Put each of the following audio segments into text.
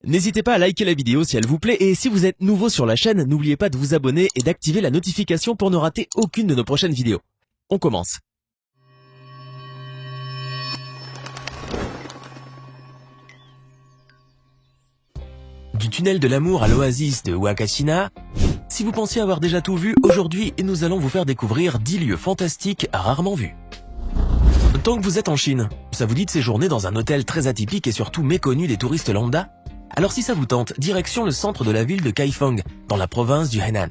N'hésitez pas à liker la vidéo si elle vous plaît et si vous êtes nouveau sur la chaîne, n'oubliez pas de vous abonner et d'activer la notification pour ne rater aucune de nos prochaines vidéos. On commence. Du tunnel de l'amour à l'oasis de Wakachina, si vous pensiez avoir déjà tout vu, aujourd'hui nous allons vous faire découvrir 10 lieux fantastiques rarement vus. Tant que vous êtes en Chine, ça vous dit de séjourner dans un hôtel très atypique et surtout méconnu des touristes lambda? Alors si ça vous tente, direction le centre de la ville de Kaifeng, dans la province du Henan.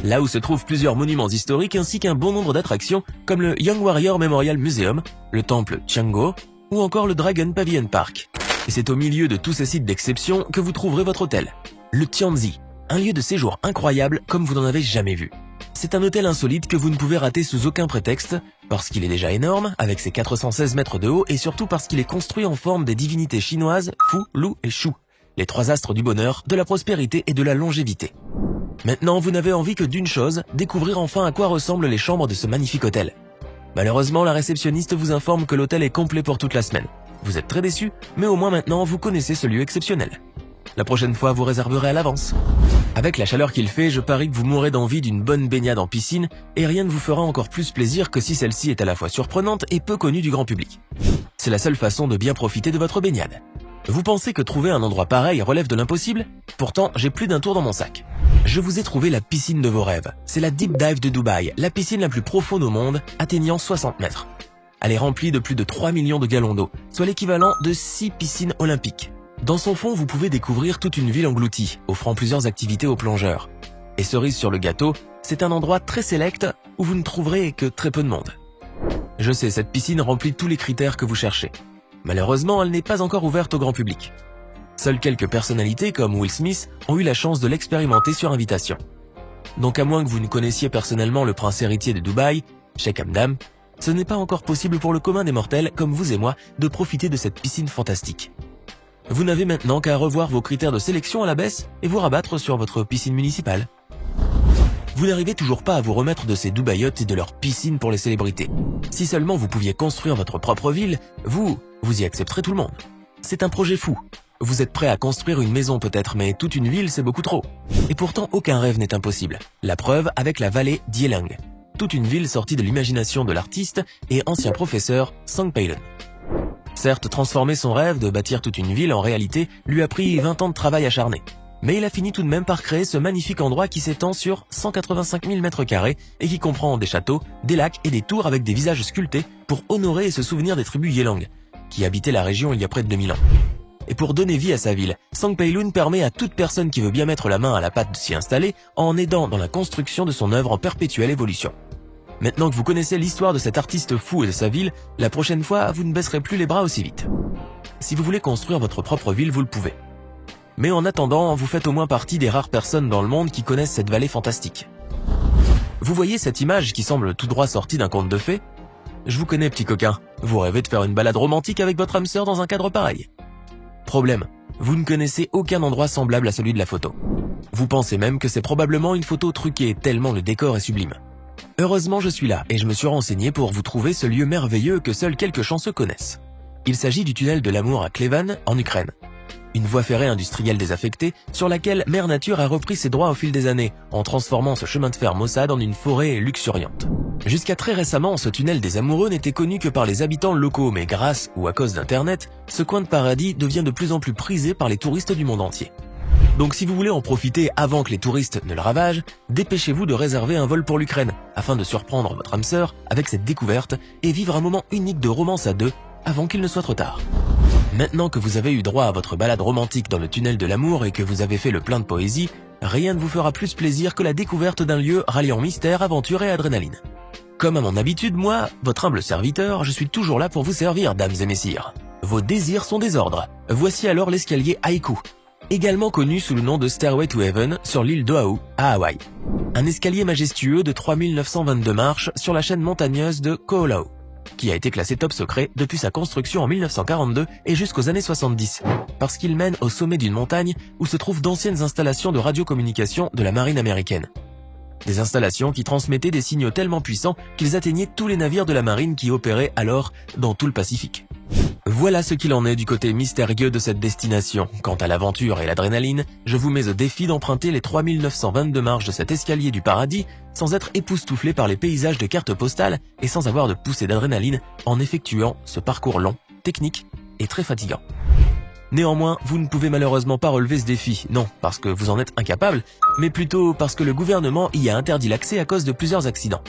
Là où se trouvent plusieurs monuments historiques ainsi qu'un bon nombre d'attractions comme le Young Warrior Memorial Museum, le temple Tianguo ou encore le Dragon Pavilion Park. Et c'est au milieu de tous ces sites d'exception que vous trouverez votre hôtel, le Tianzi, un lieu de séjour incroyable comme vous n'en avez jamais vu. C'est un hôtel insolite que vous ne pouvez rater sous aucun prétexte, parce qu'il est déjà énorme, avec ses 416 mètres de haut, et surtout parce qu'il est construit en forme des divinités chinoises Fu, Lu et Shu, les trois astres du bonheur, de la prospérité et de la longévité. Maintenant, vous n'avez envie que d'une chose, découvrir enfin à quoi ressemblent les chambres de ce magnifique hôtel. Malheureusement, la réceptionniste vous informe que l'hôtel est complet pour toute la semaine. Vous êtes très déçu, mais au moins maintenant vous connaissez ce lieu exceptionnel. La prochaine fois, vous réserverez à l'avance. Avec la chaleur qu'il fait, je parie que vous mourrez d'envie d'une bonne baignade en piscine et rien ne vous fera encore plus plaisir que si celle-ci est à la fois surprenante et peu connue du grand public. C'est la seule façon de bien profiter de votre baignade. Vous pensez que trouver un endroit pareil relève de l'impossible? Pourtant, j'ai plus d'un tour dans mon sac. Je vous ai trouvé la piscine de vos rêves. C'est la Deep Dive de Dubaï, la piscine la plus profonde au monde, atteignant 60 mètres. Elle est remplie de plus de 3 millions de gallons d'eau, soit l'équivalent de 6 piscines olympiques. Dans son fond, vous pouvez découvrir toute une ville engloutie, offrant plusieurs activités aux plongeurs. Et cerise sur le gâteau, c'est un endroit très sélect où vous ne trouverez que très peu de monde. Je sais, cette piscine remplit tous les critères que vous cherchez. Malheureusement, elle n'est pas encore ouverte au grand public. Seules quelques personnalités comme Will Smith ont eu la chance de l'expérimenter sur invitation. Donc à moins que vous ne connaissiez personnellement le prince héritier de Dubaï, Sheikh Hamdan, ce n'est pas encore possible pour le commun des mortels comme vous et moi de profiter de cette piscine fantastique. Vous n'avez maintenant qu'à revoir vos critères de sélection à la baisse et vous rabattre sur votre piscine municipale. Vous n'arrivez toujours pas à vous remettre de ces Dubaïotes et de leurs piscines pour les célébrités. Si seulement vous pouviez construire votre propre ville, vous y accepterez tout le monde. C'est un projet fou. Vous êtes prêt à construire une maison peut-être, mais toute une ville c'est beaucoup trop. Et pourtant aucun rêve n'est impossible. La preuve avec la vallée d'Yelang. Toute une ville sortie de l'imagination de l'artiste et ancien professeur Sang Peilun. Certes, transformer son rêve de bâtir toute une ville en réalité lui a pris 20 ans de travail acharné. Mais il a fini tout de même par créer ce magnifique endroit qui s'étend sur 185 000 m² et qui comprend des châteaux, des lacs et des tours avec des visages sculptés pour honorer et se souvenir des tribus Yelang, qui habitaient la région il y a près de 2000 ans. Et pour donner vie à sa ville, Sang Peilun permet à toute personne qui veut bien mettre la main à la pâte de s'y installer en aidant dans la construction de son œuvre en perpétuelle évolution. Maintenant que vous connaissez l'histoire de cet artiste fou et de sa ville, la prochaine fois, vous ne baisserez plus les bras aussi vite. Si vous voulez construire votre propre ville, vous le pouvez. Mais en attendant, vous faites au moins partie des rares personnes dans le monde qui connaissent cette vallée fantastique. Vous voyez cette image qui semble tout droit sortie d'un conte de fées? Je vous connais, petit coquin. Vous rêvez de faire une balade romantique avec votre âme sœur dans un cadre pareil. Problème, vous ne connaissez aucun endroit semblable à celui de la photo. Vous pensez même que c'est probablement une photo truquée tellement le décor est sublime. Heureusement, je suis là et je me suis renseigné pour vous trouver ce lieu merveilleux que seuls quelques chanceux connaissent. Il s'agit du tunnel de l'amour à Klevan, en Ukraine. Une voie ferrée industrielle désaffectée sur laquelle Mère Nature a repris ses droits au fil des années en transformant ce chemin de fer maussade en une forêt luxuriante. Jusqu'à très récemment, ce tunnel des amoureux n'était connu que par les habitants locaux, mais grâce ou à cause d'Internet, ce coin de paradis devient de plus en plus prisé par les touristes du monde entier. Donc si vous voulez en profiter avant que les touristes ne le ravagent, dépêchez-vous de réserver un vol pour l'Ukraine, afin de surprendre votre âme sœur avec cette découverte et vivre un moment unique de romance à deux avant qu'il ne soit trop tard. Maintenant que vous avez eu droit à votre balade romantique dans le tunnel de l'amour et que vous avez fait le plein de poésie, rien ne vous fera plus plaisir que la découverte d'un lieu ralliant mystère, aventure et adrénaline. Comme à mon habitude, moi, votre humble serviteur, je suis toujours là pour vous servir, dames et messieurs. Vos désirs sont des ordres. Voici alors l'escalier Haiku, également connu sous le nom de Stairway to Heaven sur l'île d'Oahu, à Hawaï. Un escalier majestueux de 3922 marches sur la chaîne montagneuse de Koolau, qui a été classé top secret depuis sa construction en 1942 et jusqu'aux années 70, parce qu'il mène au sommet d'une montagne où se trouvent d'anciennes installations de radiocommunication de la marine américaine. Des installations qui transmettaient des signaux tellement puissants qu'ils atteignaient tous les navires de la marine qui opéraient alors dans tout le Pacifique. Voilà ce qu'il en est du côté mystérieux de cette destination. Quant à l'aventure et l'adrénaline, je vous mets au défi d'emprunter les 3922 marches de cet escalier du paradis sans être époustouflé par les paysages de cartes postales et sans avoir de poussée d'adrénaline en effectuant ce parcours long, technique et très fatigant. Néanmoins, vous ne pouvez malheureusement pas relever ce défi, non parce que vous en êtes incapable, mais plutôt parce que le gouvernement y a interdit l'accès à cause de plusieurs accidents.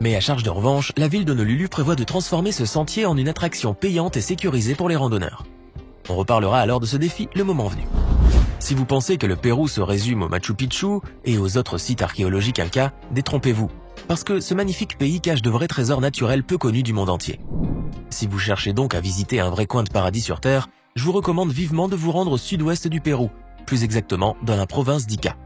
Mais à charge de revanche, la ville d'Honolulu prévoit de transformer ce sentier en une attraction payante et sécurisée pour les randonneurs. On reparlera alors de ce défi le moment venu. Si vous pensez que le Pérou se résume au Machu Picchu et aux autres sites archéologiques incas, détrompez-vous, parce que ce magnifique pays cache de vrais trésors naturels peu connus du monde entier. Si vous cherchez donc à visiter un vrai coin de paradis sur Terre, je vous recommande vivement de vous rendre au sud-ouest du Pérou, plus exactement dans la province d'Ica.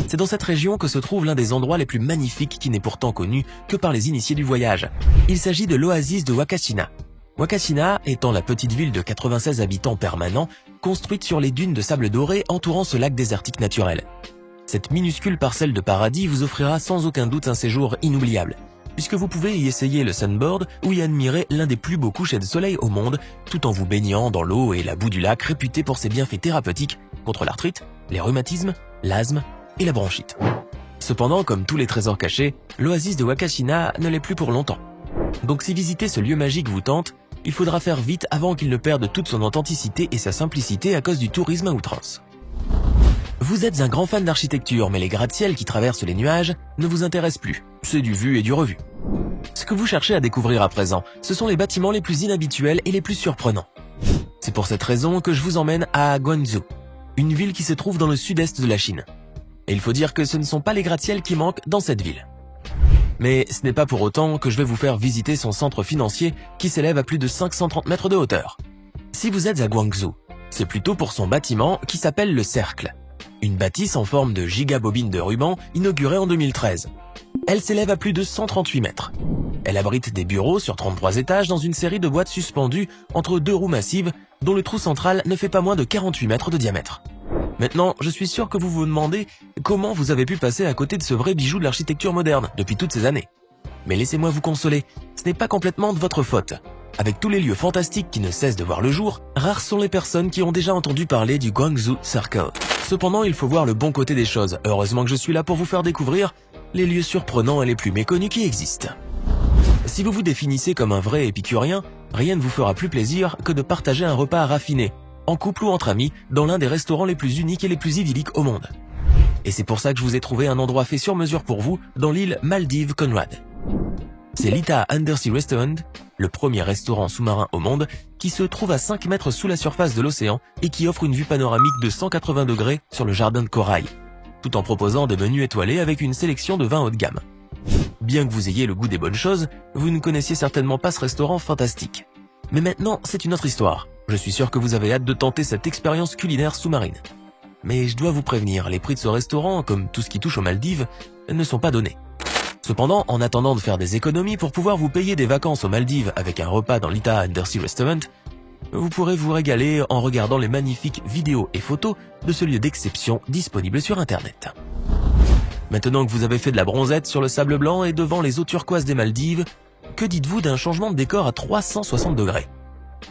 C'est dans cette région que se trouve l'un des endroits les plus magnifiques qui n'est pourtant connu que par les initiés du voyage. Il s'agit de l'oasis de Huacachina. Huacachina étant la petite ville de 96 habitants permanents, construite sur les dunes de sable doré entourant ce lac désertique naturel. Cette minuscule parcelle de paradis vous offrira sans aucun doute un séjour inoubliable, puisque vous pouvez y essayer le sunboard ou y admirer l'un des plus beaux couchers de soleil au monde, tout en vous baignant dans l'eau et la boue du lac réputée pour ses bienfaits thérapeutiques contre l'arthrite, les rhumatismes, l'asthme et la bronchite. Cependant, comme tous les trésors cachés, l'oasis de Huacachina ne l'est plus pour longtemps. Donc si visiter ce lieu magique vous tente, il faudra faire vite avant qu'il ne perde toute son authenticité et sa simplicité à cause du tourisme à outrance. Vous êtes un grand fan d'architecture, mais les gratte-ciel qui traversent les nuages ne vous intéressent plus. C'est du vu et du revu. Ce que vous cherchez à découvrir à présent, ce sont les bâtiments les plus inhabituels et les plus surprenants. C'est pour cette raison que je vous emmène à Guangzhou, une ville qui se trouve dans le sud-est de la Chine. Et il faut dire que ce ne sont pas les gratte-ciel qui manquent dans cette ville. Mais ce n'est pas pour autant que je vais vous faire visiter son centre financier qui s'élève à plus de 530 mètres de hauteur. Si vous êtes à Guangzhou, c'est plutôt pour son bâtiment qui s'appelle le Cercle. Une bâtisse en forme de gigabobine de ruban inaugurée en 2013. Elle s'élève à plus de 138 mètres. Elle abrite des bureaux sur 33 étages dans une série de boîtes suspendues entre deux roues massives dont le trou central ne fait pas moins de 48 mètres de diamètre. Maintenant, je suis sûr que vous vous demandez comment vous avez pu passer à côté de ce vrai bijou de l'architecture moderne depuis toutes ces années. Mais laissez-moi vous consoler, ce n'est pas complètement de votre faute. Avec tous les lieux fantastiques qui ne cessent de voir le jour, rares sont les personnes qui ont déjà entendu parler du Guangzhou Circle. Cependant, il faut voir le bon côté des choses. Heureusement que je suis là pour vous faire découvrir les lieux surprenants et les plus méconnus qui existent. Si vous vous définissez comme un vrai épicurien, rien ne vous fera plus plaisir que de partager un repas raffiné, en couple ou entre amis, dans l'un des restaurants les plus uniques et les plus idylliques au monde. Et c'est pour ça que je vous ai trouvé un endroit fait sur mesure pour vous dans l'île Maldives Conrad. C'est l'Ita Undersea Restaurant, le premier restaurant sous-marin au monde, qui se trouve à 5 mètres sous la surface de l'océan et qui offre une vue panoramique de 180 degrés sur le jardin de corail, tout en proposant des menus étoilés avec une sélection de vins haut de gamme. Bien que vous ayez le goût des bonnes choses, vous ne connaissiez certainement pas ce restaurant fantastique. Mais maintenant, c'est une autre histoire. Je suis sûr que vous avez hâte de tenter cette expérience culinaire sous-marine. Mais je dois vous prévenir, les prix de ce restaurant, comme tout ce qui touche aux Maldives, ne sont pas donnés. Cependant, en attendant de faire des économies pour pouvoir vous payer des vacances aux Maldives avec un repas dans l'Ita Undersea Restaurant, vous pourrez vous régaler en regardant les magnifiques vidéos et photos de ce lieu d'exception disponible sur Internet. Maintenant que vous avez fait de la bronzette sur le sable blanc et devant les eaux turquoises des Maldives, que dites-vous d'un changement de décor à 360 degrés ?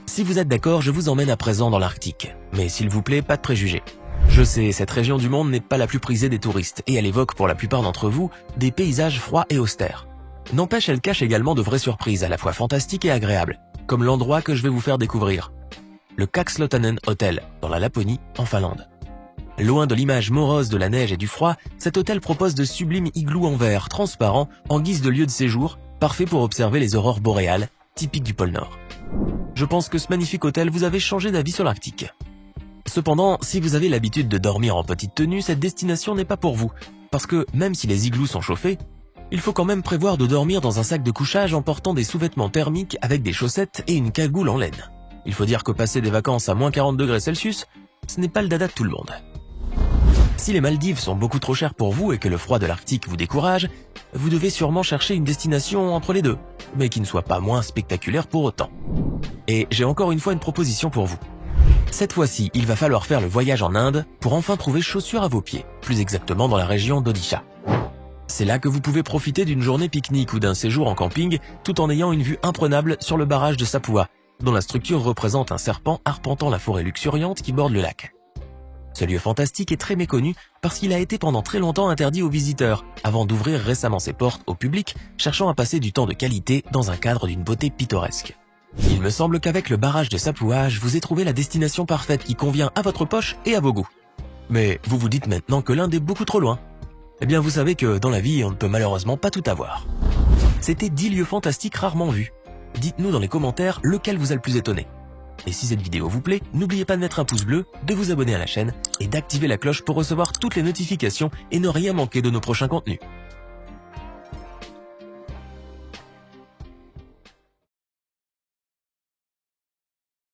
Si vous êtes d'accord, je vous emmène à présent dans l'Arctique. Mais s'il vous plaît, pas de préjugés. Je sais, cette région du monde n'est pas la plus prisée des touristes et elle évoque pour la plupart d'entre vous des paysages froids et austères. N'empêche, elle cache également de vraies surprises à la fois fantastiques et agréables, comme l'endroit que je vais vous faire découvrir. Le Kakslotanen Hotel, dans la Laponie, en Finlande. Loin de l'image morose de la neige et du froid, cet hôtel propose de sublimes igloos en verre transparents en guise de lieu de séjour, parfait pour observer les aurores boréales, typiques du pôle Nord. Je pense que ce magnifique hôtel vous avait changé d'avis sur l'Arctique. Cependant, si vous avez l'habitude de dormir en petite tenue, cette destination n'est pas pour vous, parce que même si les igloos sont chauffés, il faut quand même prévoir de dormir dans un sac de couchage en portant des sous-vêtements thermiques avec des chaussettes et une cagoule en laine. Il faut dire que passer des vacances à moins 40 degrés Celsius, ce n'est pas le dada de tout le monde. Si les Maldives sont beaucoup trop chères pour vous et que le froid de l'Arctique vous décourage, vous devez sûrement chercher une destination entre les deux, mais qui ne soit pas moins spectaculaire pour autant. Et j'ai encore une fois une proposition pour vous. Cette fois-ci, il va falloir faire le voyage en Inde pour enfin trouver chaussures à vos pieds, plus exactement dans la région d'Odisha. C'est là que vous pouvez profiter d'une journée pique-nique ou d'un séjour en camping tout en ayant une vue imprenable sur le barrage de Sapua, dont la structure représente un serpent arpentant la forêt luxuriante qui borde le lac. Ce lieu fantastique est très méconnu parce qu'il a été pendant très longtemps interdit aux visiteurs, avant d'ouvrir récemment ses portes au public, cherchant à passer du temps de qualité dans un cadre d'une beauté pittoresque. Il me semble qu'avec le barrage de Sapouage, je vous ai trouvé la destination parfaite qui convient à votre poche et à vos goûts. Mais vous vous dites maintenant que l'Inde est beaucoup trop loin. Eh bien vous savez que dans la vie, on ne peut malheureusement pas tout avoir. C'était 10 lieux fantastiques rarement vus. Dites-nous dans les commentaires lequel vous a le plus étonné. Et si cette vidéo vous plaît, n'oubliez pas de mettre un pouce bleu, de vous abonner à la chaîne et d'activer la cloche pour recevoir toutes les notifications et ne rien manquer de nos prochains contenus.